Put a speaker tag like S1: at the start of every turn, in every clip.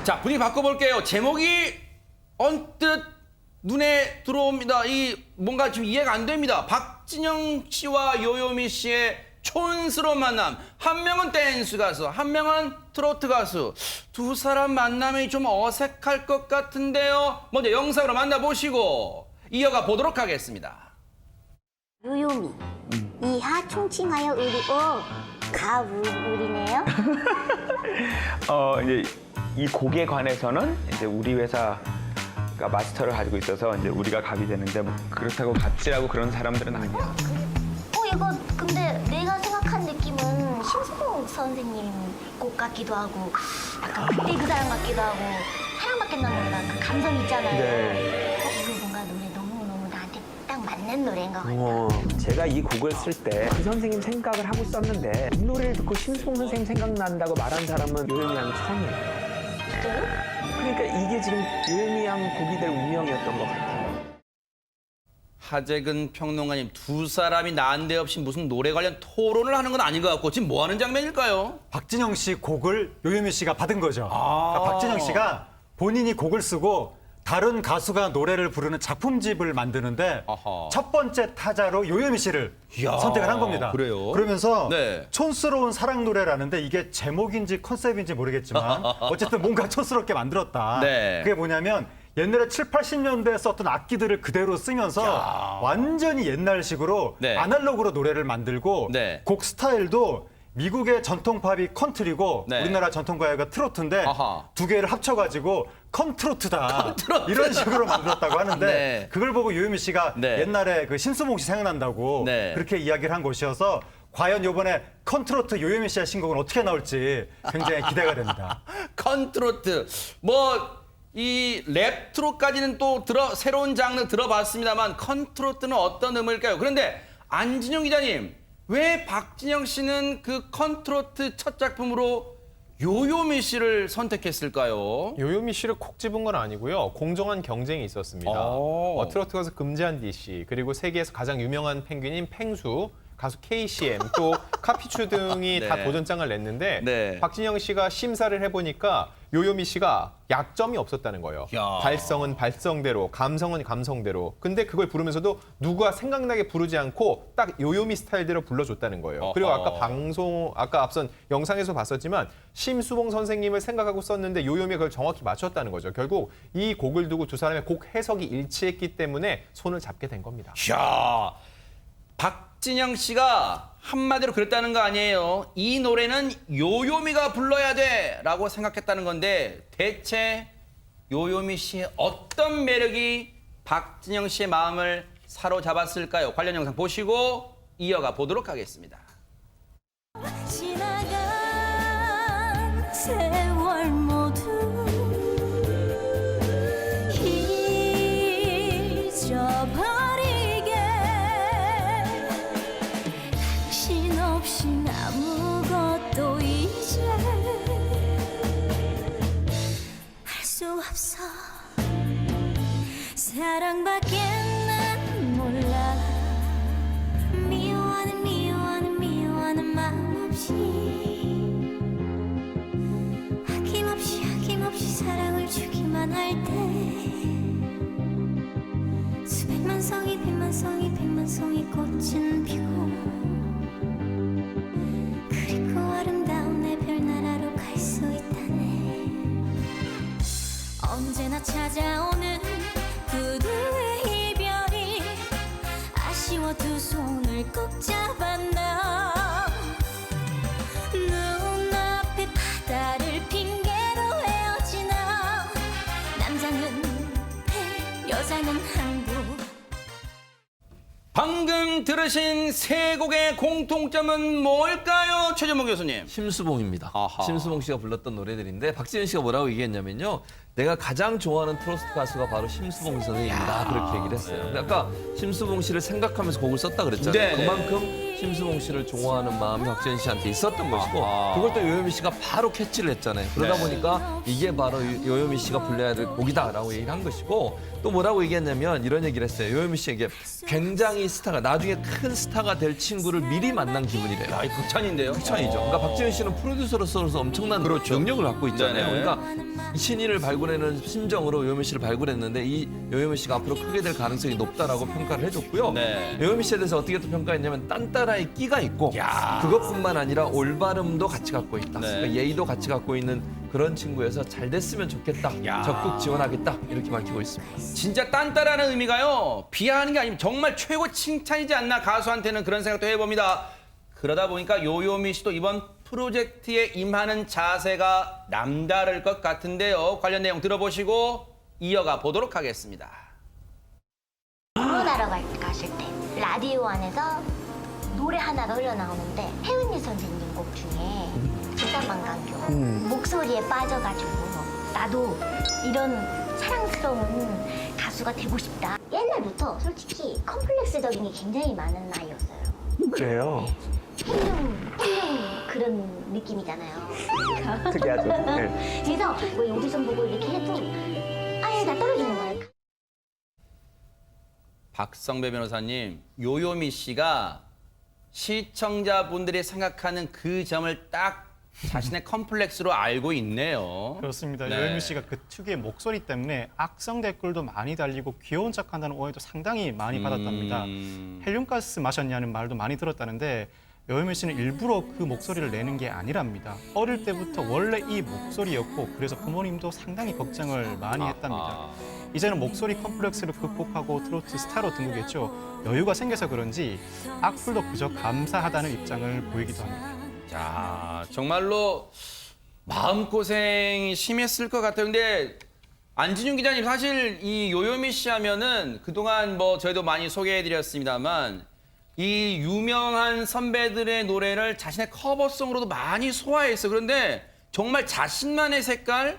S1: 자, 분위기 바꿔볼게요. 제목이 언뜻 눈에 들어옵니다. 이 뭔가 지금 이해가 안 됩니다. 박진영 씨와 요요미 씨의 촌스러운 만남. 한 명은 댄스 가수, 한 명은 트로트 가수. 두 사람 만남이 좀 어색할 것 같은데요. 먼저 영상으로 만나보시고 이어가 보도록 하겠습니다.
S2: 요요미 이하 총칭하여 가우리네요.
S3: 이제 이 곡에 관해서는 이제 우리 회사가 마스터를 가지고 있어서 이제 우리가 갑이 되는데 뭐 그렇다고 갑질하고 그런 사람들은 아니야.
S2: 이거 근데 내가 생각한 느낌은 심수봉 선생님 곡 같기도 하고 약간 그때 그 사람 같기도 하고 사랑받겠나 몰라 그 감성 있잖아요.
S3: 네.
S2: 이거 뭔가 노래 너무너무 나한테 딱 맞는 노래인 것 같아.
S4: 제가 이 곡을 쓸 때 그 선생님 생각을 하고 썼는데 이 노래를 듣고 심수봉 선생님 생각난다고 말한 사람은 요요미 양이 처음이에요.
S2: 진짜요?
S4: 그러니까 이게 지금 요요미 양 곡이 될 운명이었던 것 같아요.
S1: 하재근 평론가님, 두 사람이 난데없이 무슨 노래 관련 토론을 하는 건 아닌 것 같고 지금 뭐 하는 장면일까요?
S5: 박진영 씨 곡을 요요미 씨가 받은 거죠. 그러니까 박진영 씨가 본인이 곡을 쓰고 다른 가수가 노래를 부르는 작품집을 만드는데
S1: 아하.
S5: 첫 번째 타자로 요요미 씨를
S1: 이야,
S5: 선택을 한 겁니다.
S1: 그래요?
S5: 그러면서
S1: 네.
S5: 촌스러운 사랑 노래라는데 이게 제목인지 컨셉인지 모르겠지만 어쨌든 뭔가 촌스럽게 만들었다.
S1: 네.
S5: 그게 뭐냐면 옛날에 7, 80년대에 썼던 악기들을 그대로 쓰면서 완전히 옛날식으로
S1: 네.
S5: 아날로그로 노래를 만들고
S1: 네.
S5: 곡 스타일도 미국의 전통팝이 컨트리고
S1: 네.
S5: 우리나라 전통가요가 트로트인데
S1: 아하.
S5: 두 개를 합쳐가지고 컨트로트다.
S1: 컨트로트.
S5: 이런 식으로 만들었다고 하는데
S1: 네.
S5: 그걸 보고 유유미 씨가
S1: 네.
S5: 옛날에 그 신수봉 씨 생각난다고
S1: 네.
S5: 그렇게 이야기를 한 것이어서 과연 이번에 컨트로트 요요미 씨의 신곡은 어떻게 나올지 굉장히 기대가 됩니다.
S1: 컨트로트. 뭐 이 랩트로까지는 또 새로운 장르 들어봤습니다만 컨트로트는 어떤 음일까요? 그런데 안진영 기자님, 왜 박진영 씨는 그 컨트로트 첫 작품으로 요요미 씨를 선택했을까요?
S6: 요요미 씨를 콕 집은 건 아니고요. 공정한 경쟁이 있었습니다. 트로트 가수 금지한 DC, 그리고 세계에서 가장 유명한 펭귄인 펭수, 가수 KCM, 또 카피추 등이
S1: 네.
S6: 다 도전장을 냈는데
S1: 네.
S6: 박진영 씨가 심사를 해보니까 요요미 씨가 약점이 없었다는 거예요.
S1: 야.
S6: 발성은 발성대로, 감성은 감성대로. 근데 그걸 부르면서도 누가 생각나게 부르지 않고 딱 요요미 스타일대로 불러줬다는 거예요. 그리고 아까 앞선 영상에서 봤었지만 심수봉 선생님을 생각하고 썼는데 요요미가 그걸 정확히 맞췄다는 거죠. 결국 이 곡을 두고 두 사람의 곡 해석이 일치했기 때문에 손을 잡게 된 겁니다.
S1: 이야, 박진영 씨가 한마디로 그랬다는 거 아니에요. 이 노래는 요요미가 불러야 돼라고 생각했다는 건데 대체 요요미 씨의 어떤 매력이 박진영 씨의 마음을 사로잡았을까요? 관련 영상 보시고 이어가 보도록 하겠습니다.
S7: 지나간 세월 모두 잊어버리게 당신 없인 아무것도 이제 할 수 없어 사랑밖에 난 몰라 미워하는 마음 없이 아낌없이 사랑을 주기만 할 때 수백만 송이 백만 송이 꽃은 피고 그리고 아름다운 내 별나라로 갈 수 있다네. 언제나 찾아오는 부두의 이별이 아쉬워 두 손을 꼭 잡았나 눈앞의 바다를 핑계로 헤어지나 남자는 해 여자는 항구.
S1: 방금 들으신 세 곡의 공통점은 뭘까요? 최전목 교수님.
S8: 심수봉입니다.
S1: 아하.
S8: 심수봉 씨가 불렀던 노래들인데 박지현 씨가 뭐라고 얘기했냐면요. 내가 가장 좋아하는 트로트 가수가 바로 심수봉 선생님이다. 그렇게 얘기를 했어요. 근데 아까 심수봉 씨를 생각하면서 곡을 썼다 그랬잖아요.
S1: 네, 네.
S8: 그만큼 심수봉 씨를 좋아하는 마음이 박지현 씨한테 있었던 것이고 그걸 또 요요미 씨가 바로 캐치를 했잖아요. 그러다
S1: 네.
S8: 보니까 이게 바로 요요미 씨가 불러야 될 곡이다라고 얘기를 한 것이고 또 뭐라고 얘기했냐면 이런 얘기를 했어요. 요요미 씨에게 굉장히 스타가 나중에 큰 스타가 될 친구를 미리 만난 기분이래요.
S1: 아, 이 극찬인데요.
S8: 극찬이죠. 그러니까 박지현 씨는 프로듀서로서 엄청난 능력을 갖고 있잖아요.
S1: 네네.
S8: 그러니까 이 신인을 발굴하는 심정으로 요요미 씨를 발굴했는데 이 요요미 씨가 앞으로 크게 될 가능성이 높다라고 평가를 해줬고요.
S1: 네.
S8: 요요미 씨에 대해서 어떻게 또 평가했냐면 딴따라의 끼가 있고
S1: 야.
S8: 그것뿐만 아니라 올바름도 같이 갖고 있다.
S1: 네.
S8: 그러니까 예의도 같이 갖고 있는 그런 친구여서 잘 됐으면 좋겠다.
S1: 야.
S8: 적극 지원하겠다. 이렇게 밝히고 있습니다.
S1: 진짜 딴따라는 의미가요. 비하하는 게 아니면 정말 최고 칭찬이지 않나 가수한테는 그런 생각도 해봅니다. 그러다 보니까 요요미 씨도 이번 프로젝트에 임하는 자세가 남다를 것 같은데요. 관련 내용 들어보시고 이어가 보도록 하겠습니다.
S2: 공연하러 갔을 때 라디오 안에서 노래 하나가 흘러나오는데 혜은이 선생님 곡 중에 부산만강교 목소리에 빠져가지고 나도 이런 사랑스러운 가수가 되고 싶다. 옛날부터 솔직히 컴플렉스적인 게 굉장히 많은 아이였어요.
S4: 그래요.
S2: 훌륭 그런 느낌이잖아요.
S4: 특이하죠. 네.
S2: 그래서 뭐 오디션 보고 이렇게 해도 아예 다 떨어지는 거예요.
S1: 박성배 변호사님, 요요미 씨가 시청자분들이 생각하는 그 점을 딱 자신의 컴플렉스로 알고 있네요.
S9: 그렇습니다.
S1: 네.
S9: 요요미 씨가 그 특유의 목소리 때문에 악성 댓글도 많이 달리고 귀여운 척한다는 오해도 상당히 많이 받았답니다. 헬륨가스 마셨냐는 말도 많이 들었다는데 요요미 씨는 일부러 그 목소리를 내는 게 아니랍니다. 어릴 때부터 원래 이 목소리였고 그래서 부모님도 상당히 걱정을 많이 했답니다. 이제는 목소리 컴플렉스를 극복하고 트로트 스타로 등극했죠. 여유가 생겨서 그런지 악플도 그저 감사하다는 입장을 보이기도 합니다.
S1: 자, 정말로 마음고생이 심했을 것 같아요. 근데 안진용 기자님, 사실 이 요요미 씨 하면은 그동안 뭐 저희도 많이 소개해드렸습니다만 이 유명한 선배들의 노래를 자신의 커버송으로도 많이 소화했어요. 그런데 정말 자신만의 색깔?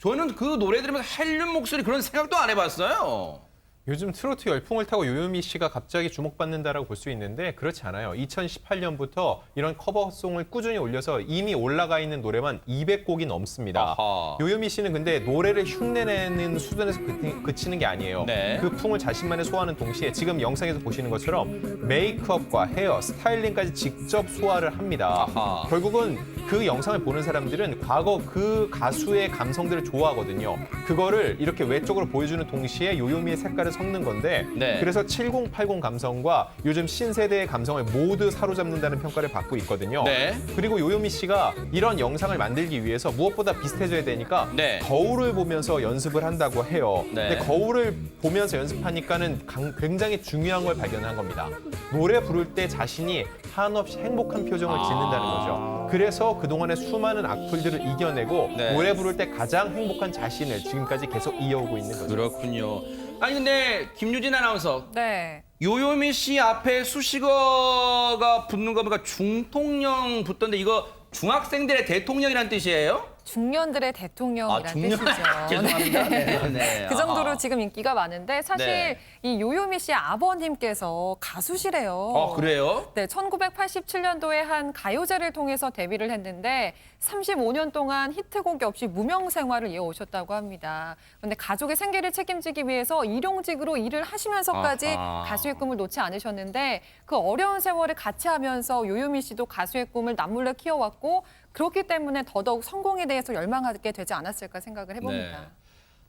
S1: 저는 그 노래 들으면서 헬륨 목소리 그런 생각도 안 해봤어요.
S6: 요즘 트로트 열풍을 타고 요요미 씨가 갑자기 주목받는다라고 볼 수 있는데 그렇지 않아요. 2018년부터 이런 커버송을 꾸준히 올려서 이미 올라가 있는 노래만 200곡이 넘습니다.
S1: 아하.
S6: 요요미 씨는 근데 노래를 흉내내는 수준에서 그치는 게 아니에요.
S1: 네.
S6: 그 풍을 자신만의 소화하는 동시에 지금 영상에서 보시는 것처럼 메이크업과 헤어, 스타일링까지 직접 소화를 합니다.
S1: 아하.
S6: 결국은 그 영상을 보는 사람들은 과거 그 가수의 감성들을 좋아하거든요. 그거를 이렇게 외적으로 보여주는 동시에 요요미의 색깔을 섞는 건데
S1: 네.
S6: 그래서 7080 감성과 요즘 신세대의 감성을 모두 사로잡는다는 평가를 받고 있거든요.
S1: 네.
S6: 그리고 요요미 씨가 이런 영상을 만들기 위해서 무엇보다 비슷해져야 되니까
S1: 네.
S6: 거울을 보면서 연습을 한다고 해요.
S1: 네.
S6: 근데 거울을 보면서 연습하니까는 굉장히 중요한 걸 발견한 겁니다. 노래 부를 때 자신이 한없이 행복한 표정을 짓는다는 거죠. 그래서 그동안의 수많은 악플들을 이겨내고
S1: 네.
S6: 노래 부를 때 가장 행복한 자신을 지금까지 계속 이어오고 있는 거죠.
S1: 그렇군요. 아니 근데 김유진 아나운서,
S10: 네.
S1: 요요미 씨 앞에 수식어가 붙는 거 보니까 중통령 붙던데 이거 중학생들의 대통령이란 뜻이에요?
S10: 중년들의 대통령이라는
S1: 중년.
S10: 뜻이죠.
S1: 죄송합니다. 네, 네.
S10: 그 정도로
S1: 아하.
S10: 지금 인기가 많은데 사실
S1: 네.
S10: 이 요요미 씨의 아버님께서 가수시래요.
S1: 아, 그래요?
S10: 네, 1987년도에 한 가요제를 통해서 데뷔를 했는데 35년 동안 히트곡이 없이 무명 생활을 이어오셨다고 합니다. 그런데 가족의 생계를 책임지기 위해서 일용직으로 일을 하시면서까지
S1: 아하.
S10: 가수의 꿈을 놓지 않으셨는데 그 어려운 세월을 같이 하면서 요요미 씨도 가수의 꿈을 남몰래 키워왔고 그렇기 때문에 더더욱 성공에 대해서 열망하게 되지 않았을까 생각을 해봅니다.
S1: 네.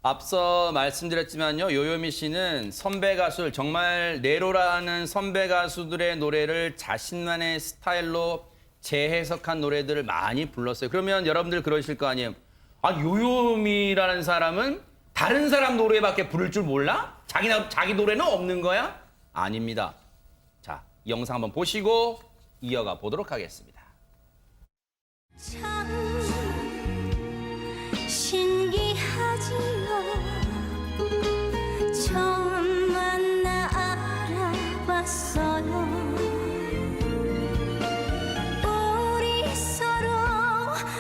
S1: 앞서 말씀드렸지만요, 요요미 씨는 선배 가수들, 정말 네로라는 선배 가수들의 노래를 자신만의 스타일로 재해석한 노래들을 많이 불렀어요. 그러면 여러분들 그러실 거 아니에요. 아, 요요미라는 사람은 다른 사람 노래밖에 부를 줄 몰라? 자기 노래는 없는 거야? 아닙니다. 자, 이 영상 한번 보시고 이어가 보도록 하겠습니다.
S7: 참 신기하지요. 처음 만나 알아봤어요. 우리 서로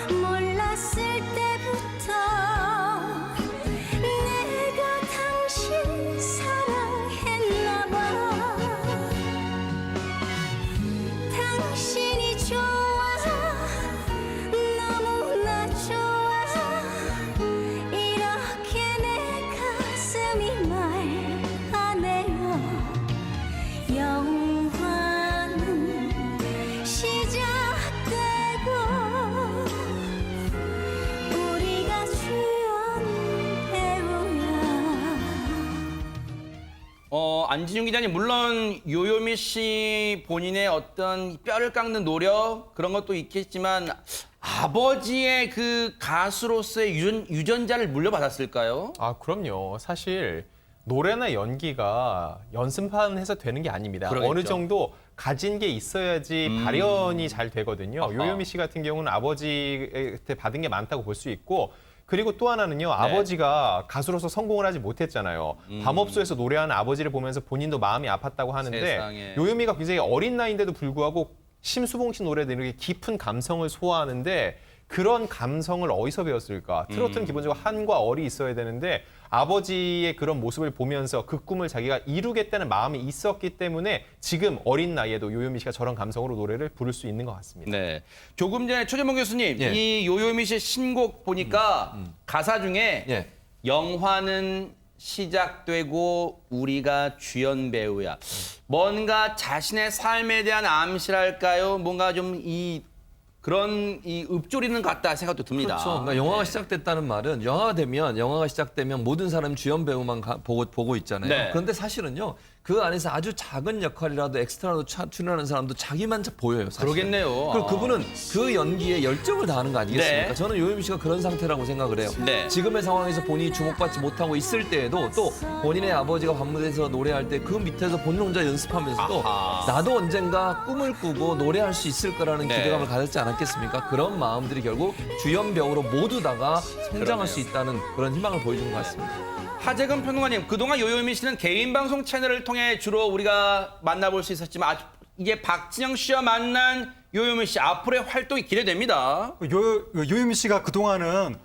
S7: 몰랐을 때부터 내가 당신 사랑했나 봐.
S1: 안진용 기자님, 물론 요요미 씨 본인의 어떤 뼈를 깎는 노력 그런 것도 있겠지만 아버지의 그 가수로서의 유전자를 물려받았을까요?
S6: 아, 그럼요. 사실 노래나 연기가 연습만 해서 되는 게 아닙니다.
S1: 그러겠죠.
S6: 어느 정도 가진 게 있어야지 발현이 잘 되거든요.
S1: 아하.
S6: 요요미 씨 같은 경우는 아버지한테 받은 게 많다고 볼 수 있고, 그리고 또 하나는요, 아버지가 가수로서 성공을 하지 못했잖아요. 밤업소에서 노래하는 아버지를 보면서 본인도 마음이 아팠다고 하는데,
S1: 세상에.
S6: 요요미가 굉장히 어린 나이인데도 불구하고 심수봉 씨 노래들 이렇게 깊은 감성을 소화하는데, 그런 감성을 어디서 배웠을까? 트로트는 기본적으로 한과 얼이 있어야 되는데 아버지의 그런 모습을 보면서 그 꿈을 자기가 이루겠다는 마음이 있었기 때문에 지금 어린 나이에도 요요미 씨가 저런 감성으로 노래를 부를 수 있는 것 같습니다.
S1: 네. 조금 전에 최재봉 교수님,
S8: 예.
S1: 이 요요미 씨의 신곡 보니까 가사 중에
S8: 예.
S1: 영화는 시작되고 우리가 주연 배우야. 뭔가 자신의 삶에 대한 암시랄까요? 뭔가 좀 그런 읊조리는 것 같다 생각도 듭니다.
S8: 그렇죠. 그러니까 영화가 시작됐다는 말은 영화가 시작되면 모든 사람이 주연 배우만 보고 있잖아요.
S1: 네.
S8: 그런데 사실은요. 그 안에서 아주 작은 역할이라도 엑스트라로 출연하는 사람도 자기만 보여요. 사실은.
S1: 그러겠네요.
S8: 그리고 그분은 그 연기에 열정을 다하는 거 아니겠습니까?
S1: 네.
S8: 저는 요요미 씨가 그런 상태라고 생각을 해요.
S1: 네.
S8: 지금의 상황에서 본인이 주목받지 못하고 있을 때에도 또 본인의 아버지가 밤무대에서 노래할 때 그 밑에서 본인 혼자 연습하면서도
S1: 아하.
S8: 나도 언젠가 꿈을 꾸고 노래할 수 있을 거라는
S1: 네.
S8: 기대감을 가졌지 않았겠습니까? 그런 마음들이 결국 주연 배우로 모두 다가 성장할 수 있다는 그런 희망을 보여주는 것 같습니다.
S1: 하재근 평론가님, 그동안 요요미 씨는 개인 방송 채널을 통해 주로 우리가 만나볼 수 있었지만 이제 박진영 씨와 만난 요요미 씨 앞으로의 활동이 기대됩니다.
S5: 요요미 씨가 그동안은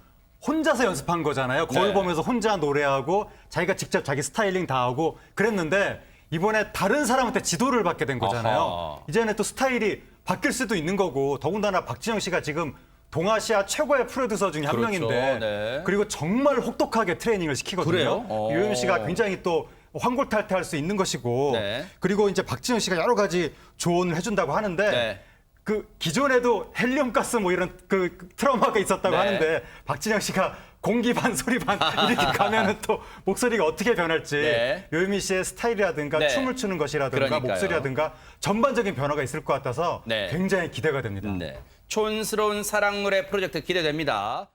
S5: 혼자서 연습한 거잖아요. 거울
S1: 네.
S5: 보면서 혼자 노래하고 자기가 직접 자기 스타일링 다 하고 그랬는데 이번에 다른 사람한테 지도를 받게 된 거잖아요.
S1: 아하.
S5: 이제는 또 스타일이 바뀔 수도 있는 거고 더군다나 박진영 씨가 지금 동아시아 최고의 프로듀서 중에 한
S1: 그렇죠.
S5: 명인데
S1: 네.
S5: 그리고 정말 혹독하게 트레이닝을 시키거든요.
S1: 그래요?
S5: 요요미 씨가 굉장히 또 환골탈퇴할 수 있는 것이고
S1: 네.
S5: 그리고 이제 박진영 씨가 여러 가지 조언을 해준다고 하는데
S1: 네.
S5: 그 기존에도 헬륨가스 뭐 이런 그 트라우마가 있었다고
S1: 네.
S5: 하는데 박진영 씨가 공기 반 소리 반 이렇게 가면은 또 목소리가 어떻게 변할지
S1: 네.
S5: 요요미 씨의 스타일이라든가
S1: 네.
S5: 춤을 추는 것이라든가
S1: 그러니까요.
S5: 목소리라든가 전반적인 변화가 있을 것 같아서
S1: 네.
S5: 굉장히 기대가 됩니다.
S1: 네. 촌스러운 사랑 노래 프로젝트 기대됩니다.